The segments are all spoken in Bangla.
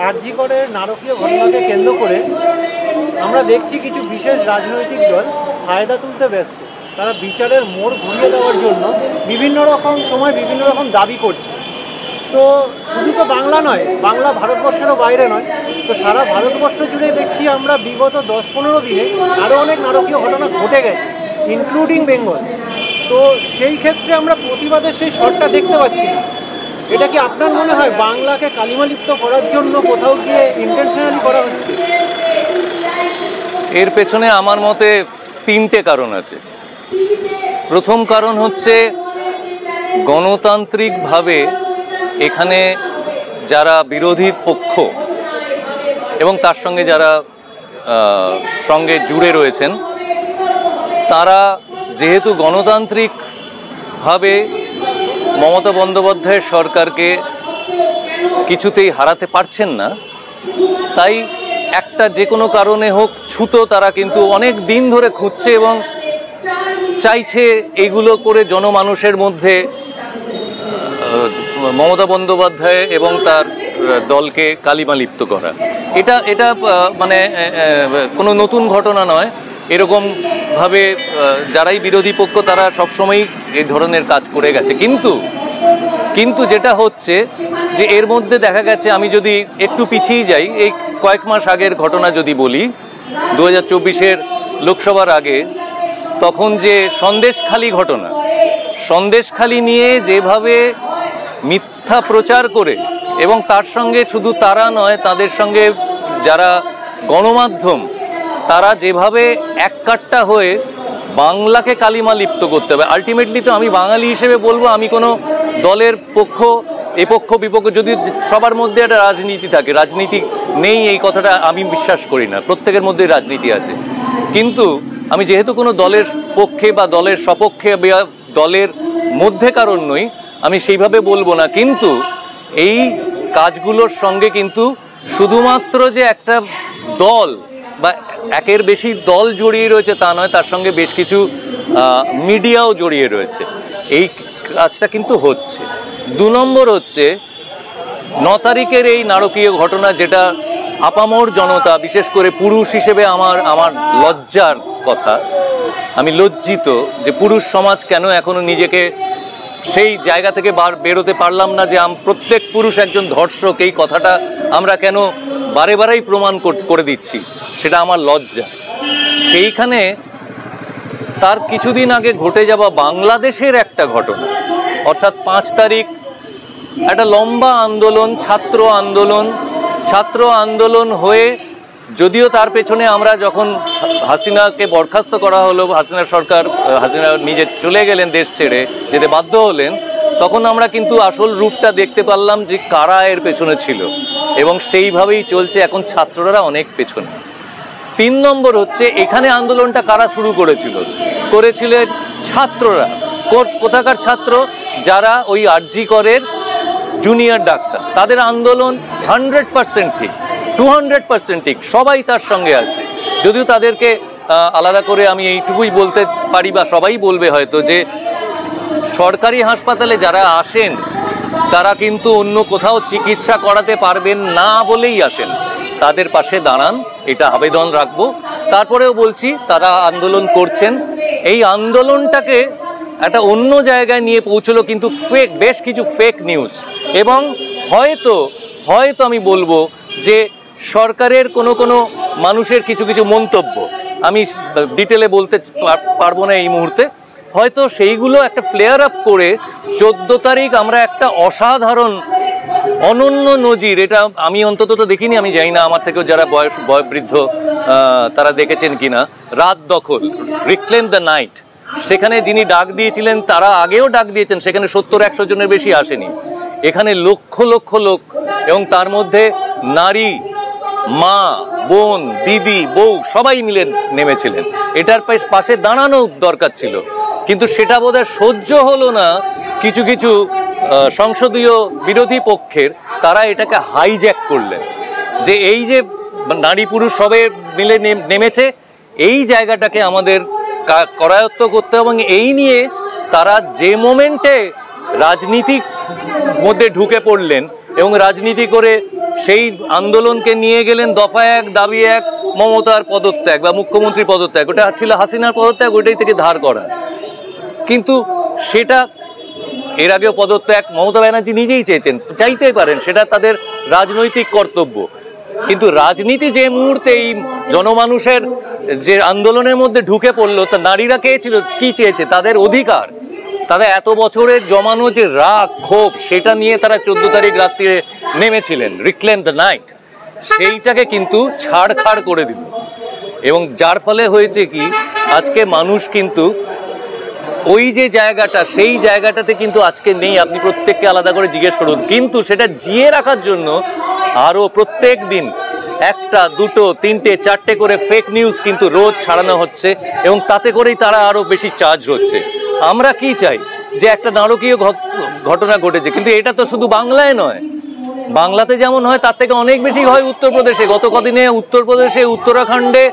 আরজি করের নারকীয় ঘটনাকে কেন্দ্র করে আমরা দেখছি কিছু বিশেষ রাজনৈতিক দল ফায়দা তুলতে ব্যস্ত। তারা বিচারের মোড় ঘুরিয়ে দেওয়ার জন্য বিভিন্ন রকম সময় বিভিন্ন রকম দাবি করছে। তো শুধু তো বাংলা নয়, বাংলা ভারতবর্ষেরও বাইরে নয়, তো সারা ভারতবর্ষ জুড়ে দেখছি আমরা বিগত 10-15 দিনে আরও অনেক নারকীয় ঘটনা ঘটে গেছে, ইনক্লুডিং বেঙ্গল। তো সেই ক্ষেত্রে আমরা প্রতিবাদের সেই শটটা দেখতে পাচ্ছি না। এটা কি আপনার মনে হয় বাংলাকে কালিমালিপ্ত করার জন্য কোথাও গিয়ে ইন্টেনশনালি করা হচ্ছে? এর পেছনে আমার মতে 3টে কারণ আছে। প্রথম কারণ হচ্ছে গণতান্ত্রিকভাবে এখানে যারা বিরোধী পক্ষ এবং তার সঙ্গে যারা সঙ্গে জুড়ে রয়েছেন, তারা যেহেতু গণতান্ত্রিকভাবে মমতা বন্দ্যোপাধ্যায়ের সরকারকে কিছুতেই হারাতে পারছেন না, তাই একটা যে কোনো কারণে হোক ছুতো তারা কিন্তু অনেক দিন ধরে খুঁজছে এবং চাইছে এইগুলো করে জনমানুষের মধ্যে মমতা বন্দ্যোপাধ্যায় এবং তার দলকে কালিমালিপ্ত করা। এটা মানে কোনো নতুন ঘটনা নয়। এরকমভাবে যারাই বিরোধী পক্ষ তারা সবসময়ই এই ধরনের কাজ করে গেছে। কিন্তু যেটা হচ্ছে যে এর মধ্যে দেখা গেছে, আমি যদি একটু পিছিয়ে যাই, এই কয়েক মাস আগের ঘটনা যদি বলি, 2024-এর লোকসভার আগে, তখন যে সন্দেশখালি ঘটনা, সন্দেশখালি নিয়ে যেভাবে মিথ্যা প্রচার করে, এবং তার সঙ্গে শুধু তারা নয়, তাদের সঙ্গে যারা গণমাধ্যম, তারা যেভাবে এককাট্টা হয়ে বাংলাকে কালিমালিপ্ত করতে হবে। আলটিমেটলি তো আমি বাঙালি হিসেবে বলবো, আমি কোনো দলের পক্ষ এপক্ষ বিপক্ষ, যদি সবার মধ্যে একটা রাজনীতি থাকে, রাজনীতি নেই এই কথাটা আমি বিশ্বাস করি না, প্রত্যেকের মধ্যে রাজনীতি আছে। কিন্তু আমি যেহেতু কোনো দলের পক্ষে বা দলের সপক্ষে বা দলের মধ্যে কারণ নই, আমি সেইভাবে বলবো না। কিন্তু এই কাজগুলোর সঙ্গে কিন্তু শুধুমাত্র যে একটা দল বা একের বেশি দল জড়িয়ে রয়েছে তা নয়, তার সঙ্গে বেশ কিছু মিডিয়াও জড়িয়ে রয়েছে। এই কাজটা কিন্তু হচ্ছে। 2 নম্বর হচ্ছে 9 তারিখের এই নারকীয় ঘটনা, যেটা আপামর জনতা, বিশেষ করে পুরুষ হিসেবে আমার লজ্জার কথা, আমি লজ্জিত যে পুরুষ সমাজ কেন এখনো নিজেকে সেই জায়গা থেকে বেরোতে পারলাম না যে প্রত্যেক পুরুষ একজন ধর্ষক। এই কথাটা আমরা কেন বারে বারেই প্রমাণ করে দিচ্ছি, সেটা আমার লজ্জা। সেইখানে তার কিছুদিন আগে ঘটে যাওয়া বাংলাদেশের একটা ঘটনা, অর্থাৎ 5 তারিখ একটা লম্বা আন্দোলন, ছাত্র আন্দোলন হয়ে, যদিও তার পেছনে আমরা যখন হাসিনাকে বরখাস্ত করা হলো, হাসিনা নিজে চলে গেলেন, দেশ ছেড়ে যেতে বাধ্য হলেন, তখন আমরা কিন্তু আসল রূপটা দেখতে পারলাম যে কারা এর পেছনে ছিল, এবং সেইভাবেই চলছে এখন। ছাত্ররা অনেক পেছনে। 3 নম্বর হচ্ছে এখানে আন্দোলনটা কারা শুরু করেছিলেন ছাত্ররা। কোথাকার ছাত্র? যারা ওই আরজি করের জুনিয়র ডাক্তার। তাদের আন্দোলন 100% ঠিক, 200% ঠিক, সবাই তার সঙ্গে আছে। যদিও তাদেরকে আলাদা করে আমি এইটুকুই বলতে পারি, বা সবাই বলবে হয়তো, যে সরকারি হাসপাতালে যারা আসেন তারা কিন্তু অন্য কোথাও চিকিৎসা করাতে পারবেন না বলেই আসেন। তাদের পাশে দাঁড়ান, এটা আবেদন রাখবো। তারপরেও বলছি, তারা আন্দোলন করছেন। এই আন্দোলনটাকে একটা অন্য জায়গায় নিয়ে পৌঁছলো কিন্তু বেশ কিছু ফেক নিউজ, এবং হয়তো আমি বলবো যে সরকারের কোনো মানুষের কিছু মন্তব্য, আমি ডিটেলে বলতে পারবো না এই মুহূর্তে, হয়তো সেইগুলো একটা ফ্লেয়ার আপ করে 14 তারিখ আমরা একটা অসাধারণ অনন্য নজির, এটা আমি অন্তত তো দেখিনি, আমি জানি না আমার থেকেও যারা বয়োবৃদ্ধ তারা দেখেছেন কিনা, রাত দখল, রিক্লেম দ্য নাইট। সেখানে যিনি ডাক দিয়েছিলেন, তারা আগেও ডাক দিয়েছেন, সেখানে 70-100 জনের বেশি আসেনি। এখানে লক্ষ লক্ষ লোক, এবং তার মধ্যে নারী, মা, বোন, দিদি, বউ সবাই মিলে নেমেছিলেন। এটার পাশে দাঁড়ানো দরকার ছিল, কিন্তু সেটা বোধহয় সহ্য হলো না কিছু সংসদীয় বিরোধী পক্ষের। তারা এটাকে হাইজ্যাক করলেন, যে এই যে নারী পুরুষ সবে মিলে নেমেছে, এই জায়গাটাকে আমাদের করায়ত্ত করতে হবে। এবং এই নিয়ে তারা যে মোমেন্টে রাজনীতির মধ্যে ঢুকে পড়লেন, এবং রাজনীতি করে সেই আন্দোলনকে নিয়ে গেলেন দফা 1 দাবি 1 মমতার পদত্যাগ বা মুখ্যমন্ত্রীর পদত্যাগ। ওটা ছিল হাসিনার পদত্যাগ, ওইটাই থেকে ধার করা। কিন্তু সেটা এর আগেও পদত্যাগ মমতা ব্যানার্জি নিজেই চেয়েছেন, চাইতেই পারেন, সেটা তাদের রাজনৈতিক কর্তব্য। কিন্তু রাজনীতি যে মুহূর্তে এই জনমানুষের যে আন্দোলনের মধ্যে ঢুকে পড়লো, তা নারীরা কি চেয়েছে? তাদের অধিকার, তাদের এত বছরের জমানো যে রাগ ক্ষোভ, সেটা নিয়ে তারা 14 তারিখ রাত্রিরে নেমেছিলেন, রিক্লেম দ্য নাইট, সেইটাকে কিন্তু ছাড়খাড় করে দিল। এবং যার ফলে হয়েছে কি, আজকে মানুষ কিন্তু ওই যে জায়গাটা, সেই জায়গাটাতে কিন্তু আজকে নেই। আপনি প্রত্যেককে আলাদা করে জিজ্ঞেস করুন, কিন্তু সেটা জিয়ে রাখার জন্য আরো প্রত্যেক দিন 1টা 2টো 3টে 4টে করে ফেক নিউজ কিন্তু রোজ ছাড়ানো হচ্ছে, এবং তাতে করেই তারা আরো বেশি চার্জ হচ্ছে। আমরা কি চাই? যে একটা নারকীয় ঘটনা ঘটেছে, কিন্তু এটা তো শুধু বাংলায় নয়, বাংলাতে যেমন হয় তার থেকে অনেক বেশি হয় উত্তরপ্রদেশে। গত কদিনে উত্তরপ্রদেশে, উত্তরাখণ্ডে,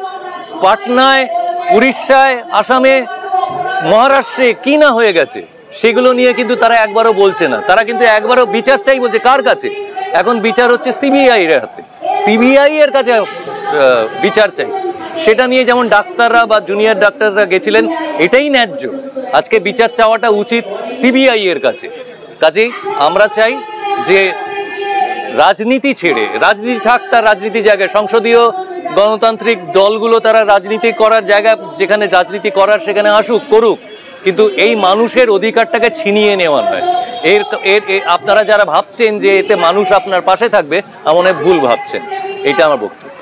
পাটনায়, উড়িষ্যায়, আসামে, মহারাষ্ট্রে কি না হয়ে গেছে, সেগুলো নিয়ে কিন্তু তারা একবারও বলছে না। তারা কিন্তু একবারও বিচার চাই বলছে। কার কাছে? এখন বিচার হচ্ছে সিবিআই এর হাতে, সিবিআই এর কাছে বিচার চাই। সেটা নিয়ে যেমন ডাক্তাররা বা জুনিয়র ডাক্তাররা গেছিলেন, এটাই ন্যায্য। আজকে বিচার চাওয়াটা উচিত সিবিআই এর কাছে। কাজেই আমরা চাই যে রাজনীতি ছেড়ে, রাজনীতি থাক তার রাজনীতি জায়গায়, সংসদীয় গণতান্ত্রিক দলগুলো তারা রাজনীতি করার জায়গা, যেখানে রাজনীতি করার সেখানে আসুক, করুক, কিন্তু এই মানুষের অধিকারটাকে ছিনিয়ে নেওয়া নয়। আপনারা যারা ভাবছেন যে এতে মানুষ আপনার পাশে থাকবে, আমার মনে হয় ভুল ভাবছেন। এটা আমার বক্তব্য।